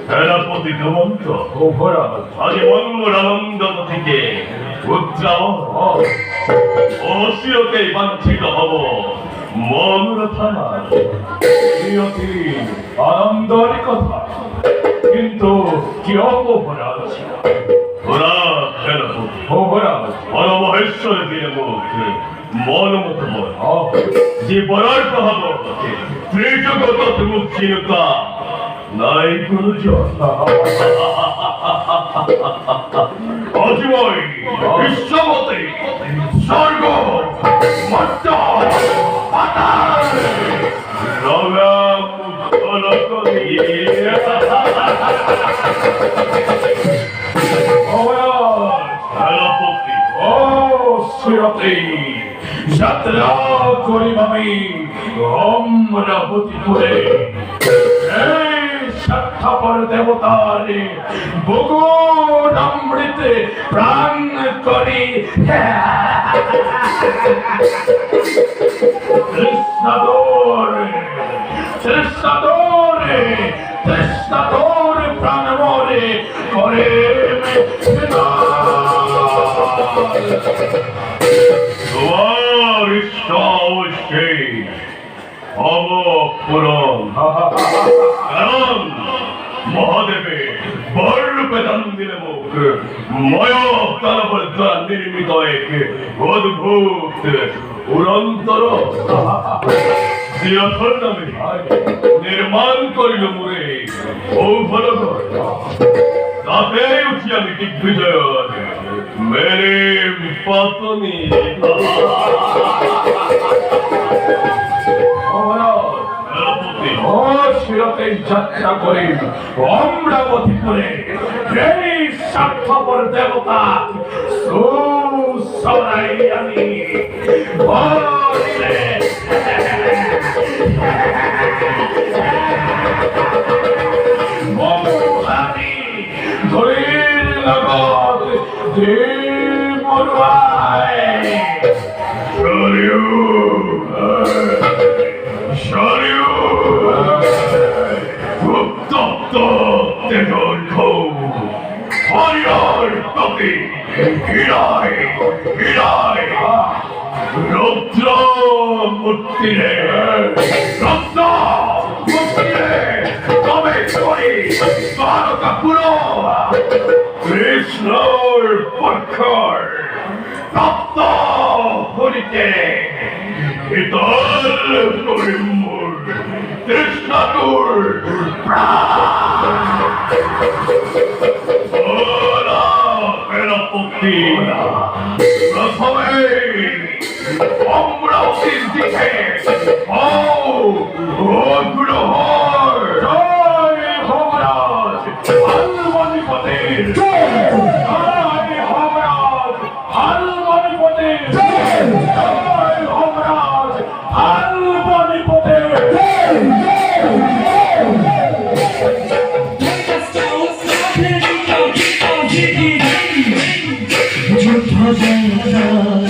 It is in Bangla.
সেনাপতি হেমন্ত আজ মঙ্গল আনন্দ থেকে উদ্রাও অসিরতেই বাঞ্ছিত হব মনোরথা নিয়তি আনন্দের কথা, কিন্তু কি অপরাধ? ওরা সেনাপতি পরমহেশ্বর দিয়ে মুখে মনমত যে বরার্থ হব ত্রিজগত মুক্তিনতা নাই গুরুজন অজীবই বিশ্বমতে স্বর্গ মর্ত পাতাল রঙাম যাত্রা করিব আমি অমরাবতীপুরে। এই স্বার্থপর দেবতার বগুণ অমৃতে প্রাণ করি তৃষ্ণাদোর প্রাণ মরে করে তোমার ইচ্ছা অবশ্যই অবপূরণ, কারণ মহাদেবে বররূপে দান দিলে মুখ ময়দানবর দ্বারা নির্মিত এক অদ্ভুত উড়ন্তর চিরথর নামে নির্মাণ করিল মুরে ঔভলঘর। তাতে উঠি আমি দিগ্বিজয় মেরে পত্নী যাত্রা করি অমরাবতীপুরে। এই স্বার্থপর দেবতা সুসরাই আমি বলিলে মহানি ধরির লগত যে মরুয়ায় উত্তপ্ত তেজল হরিহর প্রতি হীরায় হীরায় রৌদ্র মূর্তিরে রত্ন মূর্তিরে তবে করি বারকা পুরো কৃষ্ণর পক্ষর তপ্ত হরিতে শীতল করিমুর কৃষ্ণাতুর সেনাপতি প্রথমে অমরাবতীর দিকে অগ্রহর জয় ভোগরাজ হালমণিপতির জয় ভোগরাজ হালমণিপতির জয় ভোগরাজ হালমণিপতির যুদ্ধ জয়